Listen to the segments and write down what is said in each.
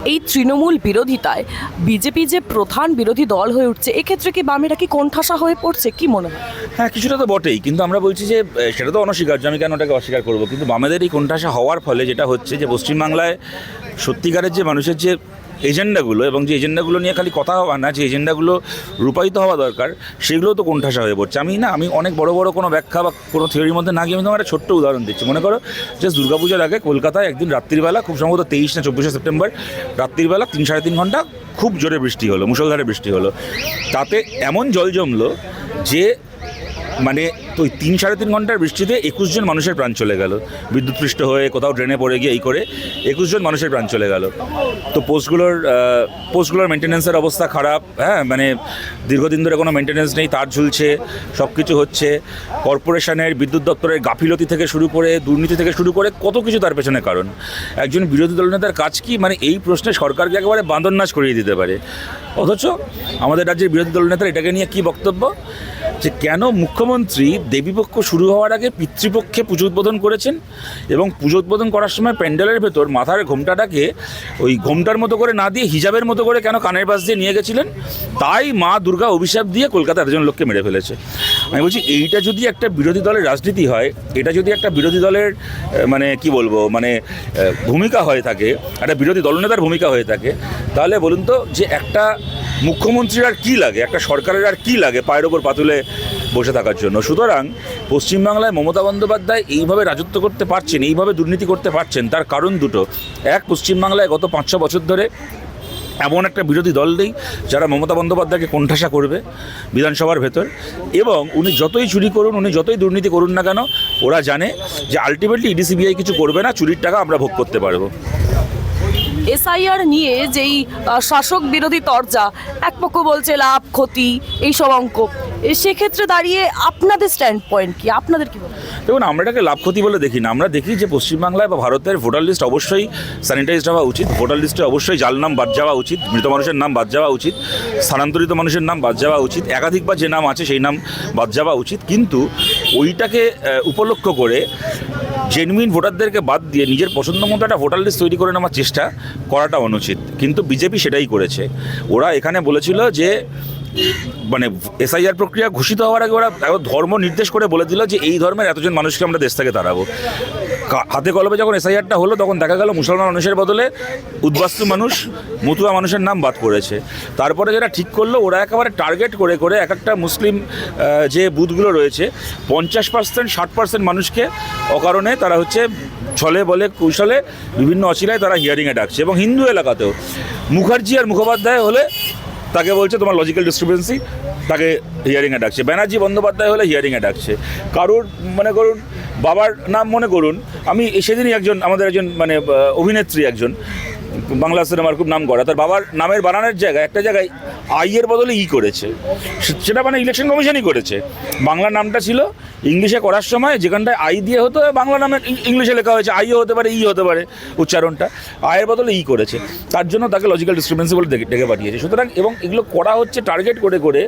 এই তৃণমূল বিরোধিতায় বিজেপি যে প্রধান বিরোধী দল হয়ে উঠছে, এক্ষেত্রে কি বামেরা কি কোণঠাসা হয়ে পড়ছে, কি মনে হয়? হ্যাঁ, কিছুটা তো বটেই, কিন্তু আমরা বলছি যে সেটা তো অনস্বীকার্য, আমি কেন ওটাকে অস্বীকার করবো। কিন্তু বামেদের এই কোণঠাসা হওয়ার ফলে যেটা হচ্ছে যে পশ্চিমবাংলায় সত্যিকারের যে মানুষের যে এজেন্ডাগুলো এবং যে এজেন্ডাগুলো নিয়ে খালি কথা হওয়া না, যে এজেন্ডাগুলো রূপায়িত হওয়া দরকার, সেগুলো তো কোণঠাসা হয়ে পড়ছে। আমি অনেক বড় বড় কোনো ব্যাখ্যা বা কোনো থিওরির মধ্যে না গিয়ে আমি তোমার একটা ছোট্ট উদাহরণ দিচ্ছি। মনে করো যে দুর্গাপূজার আগে কলকাতায় একদিন রাত্রিবেলা, খুব সম্ভবত 23 না 24 সেপ্টেম্বর রাত্রিবেলা 3-3.5 ঘন্টা খুব জোরে বৃষ্টি হলো, মুষলধারে বৃষ্টি হলো। তাতে এমন জল জমলো যে মানে তো ওই 3-3.5 ঘন্টার বৃষ্টিতে 21 জন মানুষের প্রাণ চলে গেল, বিদ্যুৎপৃষ্ট হয়ে কোথাও ড্রেনে পড়ে গিয়ে এই করে 21 জন মানুষের প্রাণ চলে গেল। তো পোস্টগুলোর মেনটেন্যান্সের অবস্থা খারাপ। হ্যাঁ, মানে দীর্ঘদিন ধরে কোনো মেনটেন্যান্স নেই, তার ঝুলছে, সব কিছু হচ্ছে। কর্পোরেশনের বিদ্যুৎ দপ্তরের গাফিলতি থেকে শুরু করে, দুর্নীতি থেকে শুরু করে কত কিছু তার পেছনে কারণ। একজন বিরোধী দলনেতার কাজ কি? মানে এই প্রশ্নে সরকারকে একেবারে বাঁধননাশ করিয়ে দিতে পারে। অথচ আমাদের রাজ্যের বিরোধী দলনেতার এটাকে নিয়ে কী বক্তব্য, যে কেন মুখ্যমন্ত্রী দেবীপক্ষ শুরু হওয়ার আগে পিতৃপক্ষে পুজো উদ্বোধন করেছেন এবং পুজো উদ্বোধন করার সময় প্যান্ডেলের ভেতর মাথার ঘোমটাটাকে ওই ঘোমটার মতো করে না দিয়ে হিজাবের মতো করে কেন কানের পাশ দিয়ে নিয়ে গেছিলেন? তাই মা দুর্গা অভিশাপ দিয়ে কলকাতার একজন লোককে মেরে ফেলেছে। আমি বলছি, এইটা যদি একটা বিরোধী দলের রাজনীতি হয়, এটা যদি একটা বিরোধী দলের মানে কি বলবো, মানে ভূমিকা হয়ে থাকে, একটা বিরোধী দলনেতার ভূমিকা হয়ে থাকে, তাহলে বলুন তো যে একটা মুখ্যমন্ত্রীর আর কী লাগে, একটা সরকারের আর কী লাগে পায়ের ওপর পাতুলে বসে থাকার জন্য? সুতরাং পশ্চিমবাংলায় মমতা বন্দ্যোপাধ্যায় এইভাবে রাজত্ব করতে পারছেন, এইভাবে দুর্নীতি করতে পারছেন, তার কারণ দুটো। এক, পশ্চিমবাংলায় গত 5-6 বছর ধরে এমন একটা বিরোধী দল নেই যারা মমতা বন্দ্যোপাধ্যায়কে কোণঠাসা করবে বিধানসভার ভেতর। এবং উনি যতই চুরি করুন, উনি যতই দুর্নীতি করুন না কেন, ওরা জানে যে আলটিমেটলি ইডি সিবিআই কিছু করবে না, চুরির টাকা আমরা ভোগ করতে পারবো। এসআইআর নিয়ে যেই শাসক বিরোধী তরজা, এক পক্ষ বলছে লাভ ক্ষতি এইসব অঙ্ক, সেক্ষেত্রে দাঁড়িয়ে আপনাদের স্ট্যান্ড পয়েন্ট কি, আপনাদের কি বলবেন? দেখুন, আমরা এটাকে লাভ ক্ষতি বলে দেখি না। আমরা দেখি যে পশ্চিমবাংলায় বা ভারতের ভোটার লিস্ট অবশ্যই স্যানিটাইজড হওয়া উচিত, ভোটার লিস্টে অবশ্যই জাল নাম বাদ যাওয়া উচিত, মৃত মানুষের নাম বাদ যাওয়া উচিত, স্থানান্তরিত মানুষের নাম বাদ যাওয়া উচিত, একাধিকবার যে নাম আছে সেই নাম বাদ যাওয়া উচিত। কিন্তু ওইটাকে উপলক্ষ করে জেনুইন ভোটারদেরকে বাদ দিয়ে নিজের পছন্দ মতো একটা ভোটার লিস্ট তৈরি করে নেওয়ার চেষ্টা করাটা অনুচিত। কিন্তু বিজেপি সেটাই করেছে। ওরা এখানে বলেছিল যে মানে এসআইআর প্রক্রিয়া ঘোষিত হওয়ার আগে ওরা ধর্ম নির্দেশ করে বলে দিল যে এই ধর্মের এতজন মানুষকে আমরা দেশ থেকে তাড়াবো। হাতে কলমে যখন এসআইআরটা হলো, তখন দেখা গেল মুসলমান মানুষের বদলে উদ্বাস্তু মানুষ, মতুয়া মানুষের নাম বাদ করেছে। তারপরে যেটা ঠিক করলো, ওরা একেবারে টার্গেট করে করে এক একটা মুসলিম যে বুথগুলো রয়েছে 50%, 60% মানুষকে অকারণে তারা হচ্ছে ছলে বলে কৌশলে বিভিন্ন অচিলায় তারা হিয়ারিংয়ে ডাকছে। এবং হিন্দু এলাকাতেও মুখার্জি আর মুখোপাধ্যায় হলে তাকে বলছে তোমার লজিক্যাল ডিসক্রিপেন্সি, তাকে হিয়ারিংয়ে ডাকছে। ব্যানার্জি বন্দ্যোপাধ্যায় হলে হিয়ারিংয়ে ডাকছে। কারোর মনে করুন বাবার নাম, মনে করুন আমি সেদিনই আমাদের একজন মানে অভিনেত্রী, একজন বাংলা সিনেমার খুব নাম করা, তার বাবার নামের বানানোর জায়গায় একটা জায়গায় আইয়ের বদলে ই করেছে। সেটা মানে ইলেকশন কমিশনই করেছে। বাংলা নামটা ছিল ইংলিশে করার সময় যেখানটায় আই দিয়ে হতো, বাংলা নামের ইংলিশে লেখা হয়েছে আইও হতে পারে, ই হতে পারে, উচ্চারণটা আয়ের বদলে ই করেছে। তার জন্য তাকে লজিক্যাল ডিসক্রিপেন্সি বলে ডেকে পাঠিয়েছে। সুতরাং এবং এগুলো করা হচ্ছে টার্গেট করে করে,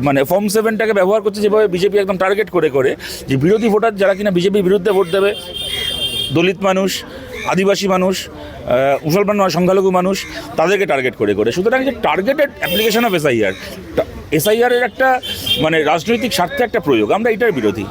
মানে ফর্ম 7টাকে ব্যবহার করছে যেভাবে বিজেপি, একদম টার্গেট করে করে, যে বিরোধী ভোটার যারা কিনা বিজেপির বিরুদ্ধে ভোট দেবে, দলিত মানুষ, আদিবাসী মানুষ, মুসলমান সংখ্যালঘু মানুষ, তাদেরকে টার্গেট করে করে। সুতরাং যে টার্গেটেড অ্যাপ্লিকেশন অফ এসআইআর, এসআইআরের একটা মানে রাজনৈতিক স্বার্থে একটা প্রয়োগ, আমরা এটার বিরোধী।